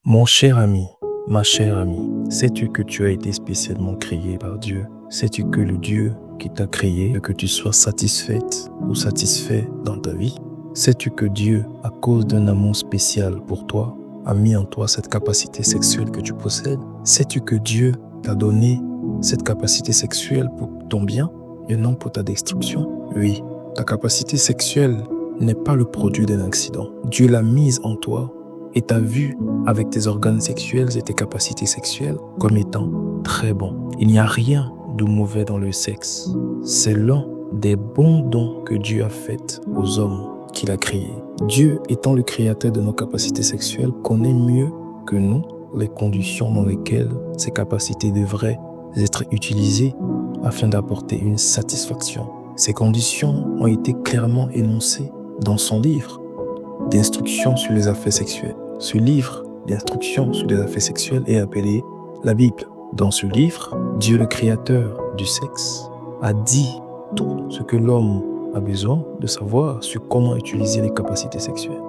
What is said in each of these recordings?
Mon cher ami, ma chère amie, sais-tu que tu as été spécialement créé par Dieu? Sais-tu que le Dieu qui t'a créé veut que tu sois satisfaite ou satisfait dans ta vie? Sais-tu que Dieu, à cause d'un amour spécial pour toi, a mis en toi cette capacité sexuelle que tu possèdes? Sais-tu que Dieu t'a donné cette capacité sexuelle pour ton bien et non pour ta destruction? Oui, ta capacité sexuelle n'est pas le produit d'un accident. Dieu l'a mise en toi et t'a vu avec tes organes sexuels et tes capacités sexuelles comme étant très bon. Il n'y a rien de mauvais dans le sexe. C'est l'un des bons dons que Dieu a fait aux hommes qu'il a créés. Dieu, étant le créateur de nos capacités sexuelles, connaît mieux que nous les conditions dans lesquelles ces capacités devraient être utilisées afin d'apporter une satisfaction. Ces conditions ont été clairement énoncées dans son livre d'instructions sur les affaires sexuelles. Ce livre d'instructions sur les affaires sexuelles est appelé la Bible. Dans ce livre, Dieu le créateur du sexe a dit tout ce que l'homme a besoin de savoir sur comment utiliser les capacités sexuelles.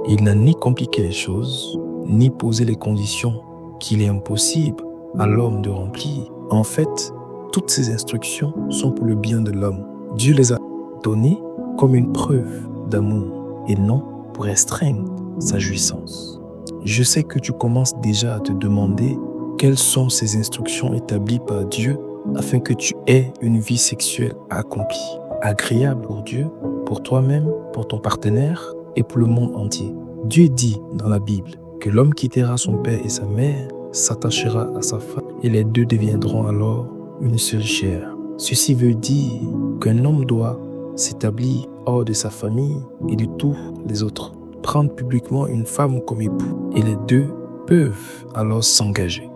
Il n'a ni compliqué les choses, ni posé les conditions qu'il est impossible à l'homme de remplir. En fait, toutes ces instructions sont pour le bien de l'homme. Dieu les a données comme une preuve d'amour et non pour restreindre sa jouissance. Je sais que tu commences déjà à te demander quelles sont ces instructions établies par Dieu afin que tu aies une vie sexuelle accomplie, agréable pour Dieu, pour toi-même, pour ton partenaire et pour le monde entier. Dieu dit dans la Bible que l'homme quittera son père et sa mère, s'attachera à sa femme et les deux deviendront alors une seule chair. Ceci veut dire qu'un homme doit s'établir hors de sa famille et de tous les autres, prendre publiquement une femme comme époux et les deux peuvent alors s'engager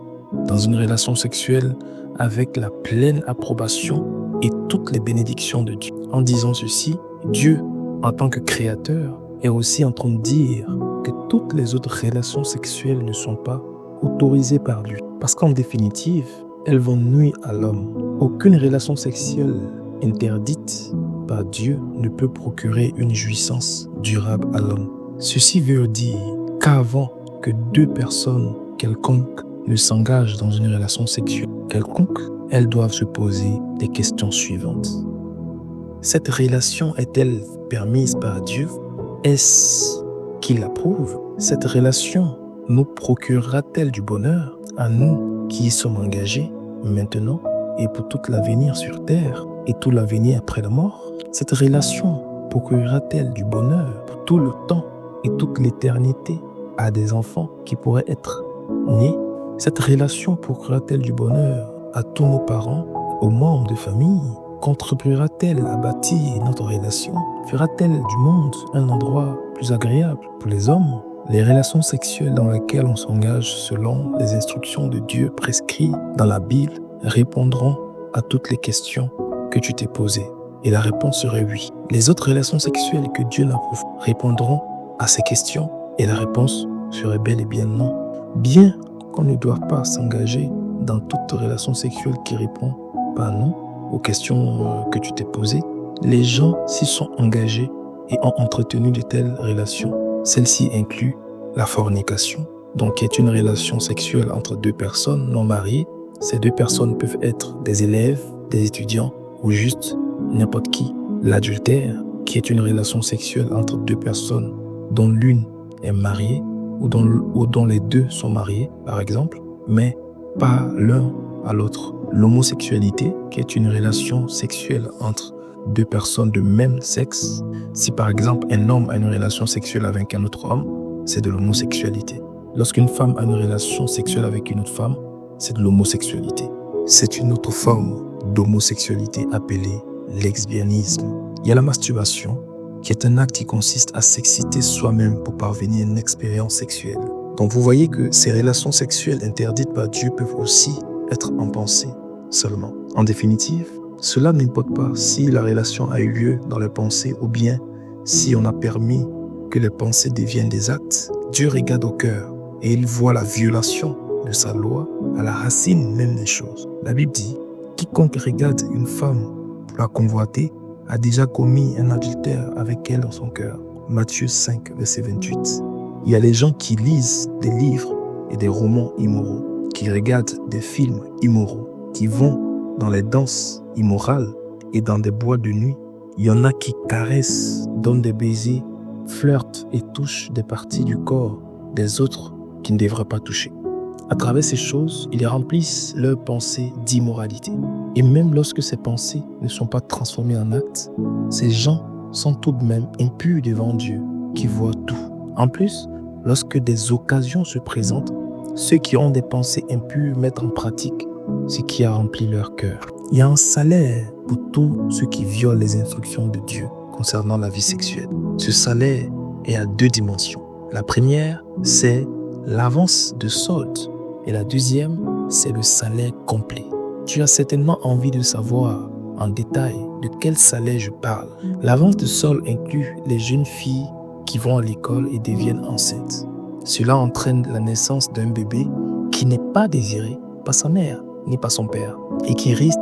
dans une relation sexuelle avec la pleine approbation et toutes les bénédictions de Dieu. En disant ceci, Dieu, en tant que créateur, est aussi en train de dire que toutes les autres relations sexuelles ne sont pas autorisées par lui. Parce qu'en définitive, elles vont nuire à l'homme. Aucune relation sexuelle interdite par Dieu ne peut procurer une jouissance durable à l'homme. Ceci veut dire qu'avant que deux personnes quelconques ne s'engagent dans une relation sexuelle quelconque, elles doivent se poser les questions suivantes. Cette relation est-elle permise par Dieu? Est-ce qu'il l'approuve? Cette relation nous procurera-t-elle du bonheur à nous qui y sommes engagés maintenant et pour toute l'avenir sur terre et tout l'avenir après la mort? Cette relation procurera-t-elle du bonheur pour tout le temps et toute l'éternité à des enfants qui pourraient être nés? Cette relation procurera-t-elle du bonheur à tous nos parents, aux membres de famille? Contribuera-t-elle à bâtir notre relation? Fera-t-elle du monde un endroit plus agréable pour les hommes? Les relations sexuelles dans lesquelles on s'engage selon les instructions de Dieu prescrites dans la Bible répondront à toutes les questions que tu t'es posées. Et la réponse serait oui. Les autres relations sexuelles que Dieu n'approuve répondront à ces questions et la réponse serait bel et bien non. Bien qu'on ne doive pas s'engager dans toute relation sexuelle qui répond par non aux questions que tu t'es posées, les gens s'y sont engagés et ont entretenu de telles relations. Celle-ci inclut la fornication, donc qui est une relation sexuelle entre deux personnes non mariées. Ces deux personnes peuvent être des élèves, des étudiants ou juste n'importe qui. L'adultère, qui est une relation sexuelle entre deux personnes dont l'une est mariée ou dont les deux sont mariés, par exemple, mais pas l'un à l'autre. L'homosexualité, qui est une relation sexuelle entre deux personnes de même sexe. Si par exemple un homme a une relation sexuelle avec un autre homme, c'est de l'homosexualité. Lorsqu'une femme a une relation sexuelle avec une autre femme, c'est de l'homosexualité. C'est une autre forme d'homosexualité appelée lesbianisme. Il y a la masturbation, qui est un acte qui consiste à s'exciter soi-même pour parvenir à une expérience sexuelle. Donc vous voyez que ces relations sexuelles interdites par Dieu peuvent aussi être en pensée seulement. En définitive, cela n'importe pas si la relation a eu lieu dans les pensées ou bien si on a permis que les pensées deviennent des actes. Dieu regarde au cœur et il voit la violation de sa loi à la racine même des choses. La Bible dit, quiconque regarde une femme pour la convoiter a déjà commis un adultère avec elle dans son cœur. Matthieu 5, verset 28. Il y a les gens qui lisent des livres et des romans immoraux, qui regardent des films immoraux, qui vont dans les danses immorales et dans des boîtes de nuit. Il y en a qui caressent, donnent des baisers, flirtent et touchent des parties du corps des autres qui ne devraient pas toucher. À travers ces choses, ils remplissent leurs pensées d'immoralité. Et même lorsque ces pensées ne sont pas transformées en actes, ces gens sont tout de même impurs devant Dieu, qui voit tout. En plus, lorsque des occasions se présentent, ceux qui ont des pensées impures mettent en pratique ce qui a rempli leur cœur. Il y a un salaire pour tous ceux qui violent les instructions de Dieu concernant la vie sexuelle. Ce salaire est à 2 dimensions. La première, c'est l'avance de solde. Et la deuxième, c'est le salaire complet. Tu as certainement envie de savoir en détail de quel salaire je parle. L'avance de solde inclut les jeunes filles qui vont à l'école et deviennent enceintes. Cela entraîne la naissance d'un bébé qui n'est pas désiré par sa mère ni par son père et qui risque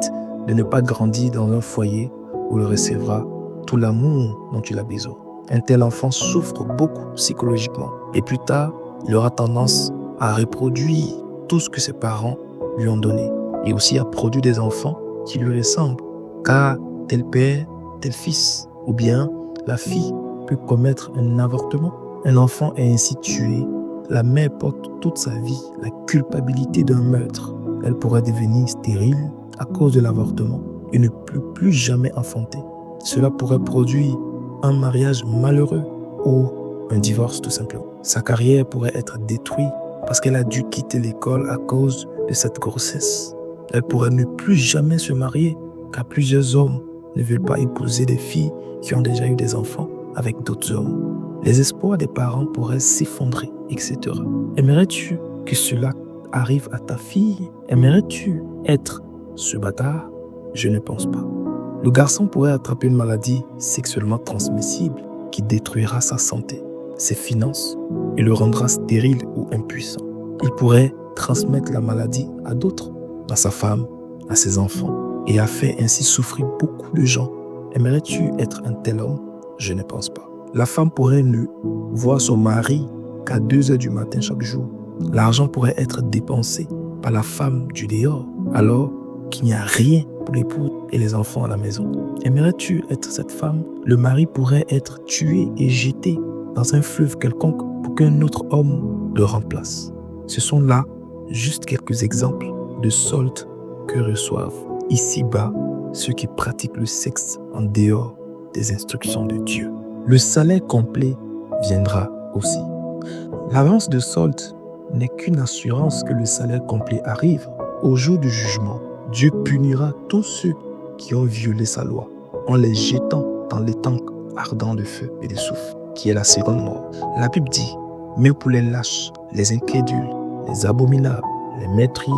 de ne pas grandir dans un foyer où il recevra tout l'amour dont il a besoin. Un tel enfant souffre beaucoup psychologiquement et plus tard, il aura tendance à reproduire tout ce que ses parents lui ont donné et aussi à produire des enfants qui lui ressemblent, car tel père, tel fils, ou bien la fille peut commettre un avortement. Un enfant est ainsi tué. La mère porte toute sa vie la culpabilité d'un meurtre. Elle pourrait devenir stérile à cause de l'avortement et ne peut plus jamais enfanter. Cela pourrait produire un mariage malheureux ou un divorce tout simplement. Sa carrière pourrait être détruite parce qu'elle a dû quitter l'école à cause de cette grossesse. Elle pourrait ne plus jamais se marier car plusieurs hommes ne veulent pas épouser des filles qui ont déjà eu des enfants avec d'autres hommes. Les espoirs des parents pourraient s'effondrer, etc. Aimerais-tu que cela arrive à ta fille? Aimerais-tu être ce bâtard? Je ne pense pas. Le garçon pourrait attraper une maladie sexuellement transmissible qui détruira sa santé, ses finances et le rendra stérile ou impuissant. Il pourrait transmettre la maladie à d'autres, à sa femme, à ses enfants, et a fait ainsi souffrir beaucoup de gens. Aimerais-tu être un tel homme? Je ne pense pas. La femme pourrait ne voir son mari qu'à 2 heures du matin chaque jour. L'argent pourrait être dépensé par la femme du dehors, alors qu'il n'y a rien pour l'époux et les enfants à la maison. Aimerais-tu être cette femme? Le mari pourrait être tué et jeté dans un fleuve quelconque pour qu'un autre homme le remplace. Ce sont là juste quelques exemples de soldes que reçoivent ici-bas ceux qui pratiquent le sexe en dehors des instructions de Dieu. Le salaire complet viendra aussi. L'avance de solde n'est qu'une assurance que le salaire complet arrive. Au jour du jugement, Dieu punira tous ceux qui ont violé sa loi en les jetant dans les tanks ardents de feu et de soufre, qui est la seconde mort. La Bible dit, mais pour les lâches, les incrédules, les abominables, les meurtriers,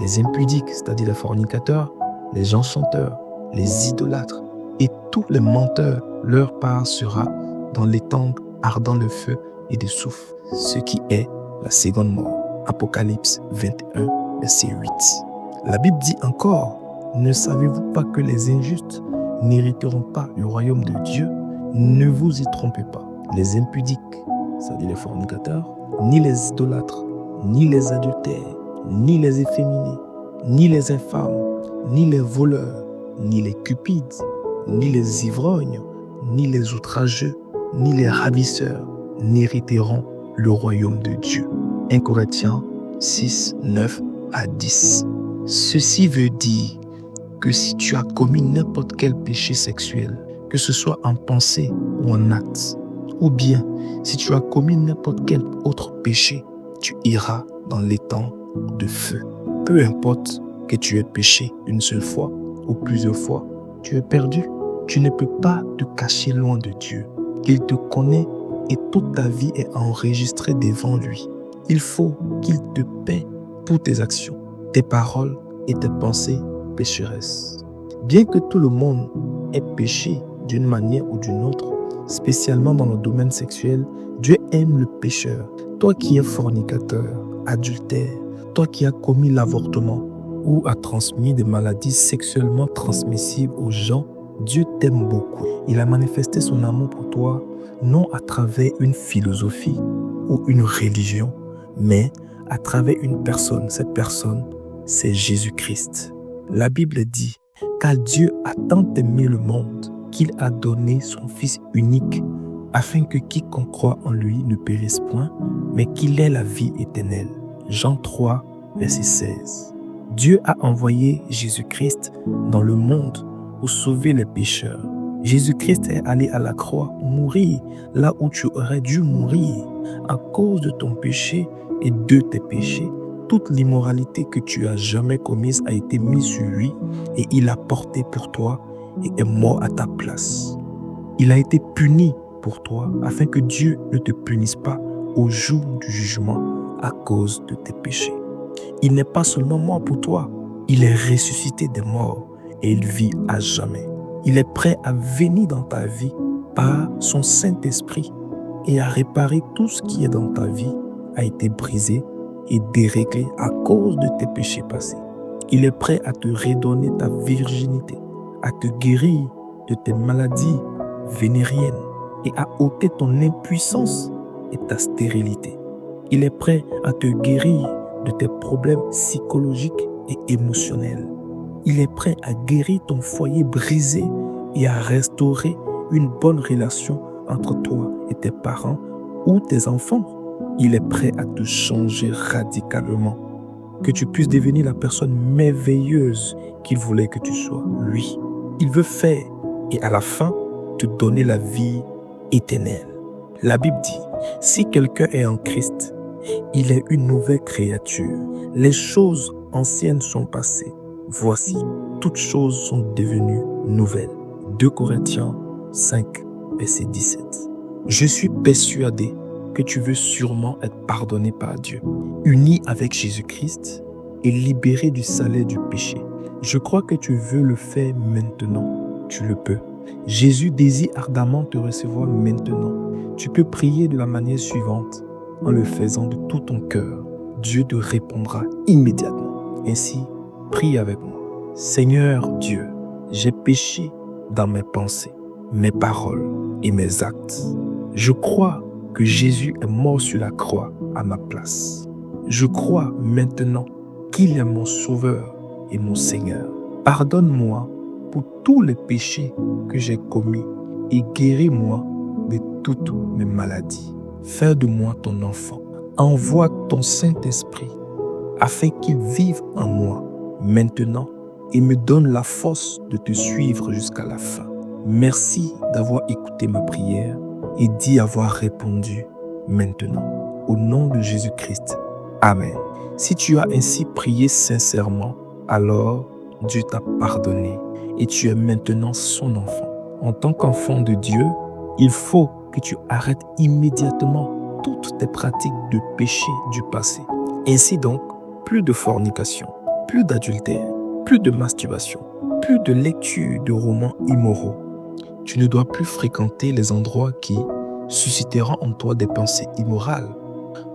les impudiques, c'est-à-dire les fornicateurs, les enchanteurs, les idolâtres et tous les menteurs, leur part sera dans les tanks ardents de feu et de soufre, ce qui est la seconde mort. Apocalypse 21, verset 8. La Bible dit encore, ne savez-vous pas que les injustes n'hériteront pas du royaume de Dieu? Ne vous y trompez pas. Les impudiques, c'est-à-dire les fornicateurs, ni les idolâtres, ni les adultères, ni les efféminés, ni les infâmes, ni les voleurs, ni les cupides, ni les ivrognes, ni les outrageux, ni les ravisseurs n'hériteront le royaume de Dieu. 1 Corinthiens 6, 9 à 10. Ceci veut dire que si tu as commis n'importe quel péché sexuel, que ce soit en pensée ou en acte, ou bien si tu as commis n'importe quel autre péché, tu iras dans l'étang de feu. Peu importe que tu aies péché une seule fois ou plusieurs fois, tu es perdu. Tu ne peux pas te cacher loin de Dieu. Il te connaît et toute ta vie est enregistrée devant lui. Il faut qu'il te paie pour tes actions, tes paroles et tes pensées pécheresses. Bien que tout le monde ait péché d'une manière ou d'une autre, spécialement dans le domaine sexuel, Dieu aime le pécheur. Toi qui es fornicateur, adultère, toi qui as commis l'avortement ou as transmis des maladies sexuellement transmissibles aux gens, Dieu t'aime beaucoup. Il a manifesté son amour pour toi, non à travers une philosophie ou une religion, mais à travers une personne. Cette personne, c'est Jésus-Christ. La Bible dit, car Dieu a tant aimé le monde qu'il a donné son Fils unique afin que quiconque croit en lui ne périsse point, mais qu'il ait la vie éternelle. Jean 3, verset 16. Dieu a envoyé Jésus-Christ dans le monde pour sauver les pécheurs. Jésus-Christ est allé à la croix mourir là où tu aurais dû mourir à cause de ton péché et de tes péchés. Toute l'immoralité que tu as jamais commise a été mise sur lui et il a porté pour toi et est mort à ta place. Il a été puni pour toi afin que Dieu ne te punisse pas au jour du jugement à cause de tes péchés. Il n'est pas seulement mort pour toi, il est ressuscité des morts et il vit à jamais. Il est prêt à venir dans ta vie par son Saint-Esprit et à réparer tout ce qui est dans ta vie a été brisé et déréglé à cause de tes péchés passés. Il est prêt à te redonner ta virginité, à te guérir de tes maladies vénériennes et à ôter ton impuissance et ta stérilité. Il est prêt à te guérir de tes problèmes psychologiques et émotionnels. Il est prêt à guérir ton foyer brisé et à restaurer une bonne relation entre toi et tes parents ou tes enfants. Il est prêt à te changer radicalement, que tu puisses devenir la personne merveilleuse qu'il voulait que tu sois, lui. Il veut faire et à la fin te donner la vie éternelle. La Bible dit, si quelqu'un est en Christ, il est une nouvelle créature. Les choses anciennes sont passées. Voici, toutes choses sont devenues nouvelles. 2 Corinthiens 5, verset 17. Je suis persuadé que tu veux sûrement être pardonné par Dieu, uni avec Jésus-Christ et libéré du salaire du péché. Je crois que tu veux le faire maintenant. Tu le peux. Jésus désire ardemment te recevoir maintenant. Tu peux prier de la manière suivante en le faisant de tout ton cœur. Dieu te répondra immédiatement. Ainsi, prie avec moi. Seigneur Dieu, j'ai péché dans mes pensées, mes paroles et mes actes. Je crois que Jésus est mort sur la croix à ma place. Je crois maintenant qu'il est mon Sauveur et mon Seigneur. Pardonne-moi pour tous les péchés que j'ai commis et guéris-moi de toutes mes maladies. Fais de moi ton enfant. Envoie ton Saint-Esprit afin qu'il vive en moi maintenant et me donne la force de te suivre jusqu'à la fin. Merci d'avoir écouté ma prière et d'y avoir répondu maintenant. Au nom de Jésus-Christ. Amen. Si tu as ainsi prié sincèrement, alors Dieu t'a pardonné et tu es maintenant son enfant. En tant qu'enfant de Dieu, il faut que tu arrêtes immédiatement toutes tes pratiques de péché du passé. Ainsi donc, plus de fornication, plus d'adultère, plus de masturbation, plus de lecture de romans immoraux. Tu ne dois plus fréquenter les endroits qui susciteront en toi des pensées immorales.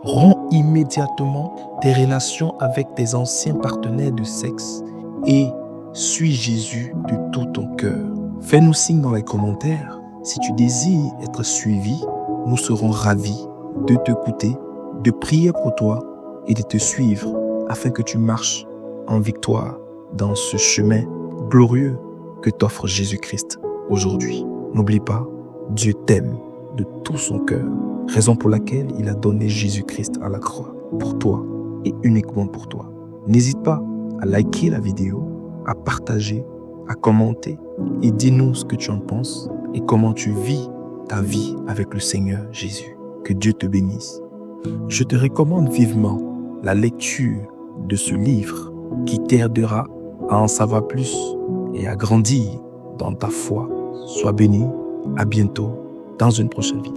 Romps immédiatement tes relations avec tes anciens partenaires de sexe et suis Jésus de tout ton cœur. Fais-nous signe dans les commentaires. Si tu désires être suivi, nous serons ravis de t'écouter, de prier pour toi et de te suivre afin que tu marches en victoire dans ce chemin glorieux que t'offre Jésus-Christ aujourd'hui. N'oublie pas, Dieu t'aime de tout son cœur, raison pour laquelle il a donné Jésus-Christ à la croix, pour toi et uniquement pour toi. N'hésite pas à liker la vidéo, à partager, à commenter et dis-nous ce que tu en penses et comment tu vis ta vie avec le Seigneur Jésus. Que Dieu te bénisse. Je te recommande vivement la lecture de ce livre qui t'aidera à en savoir plus et à grandir dans ta foi. Sois béni. À bientôt dans une prochaine vie.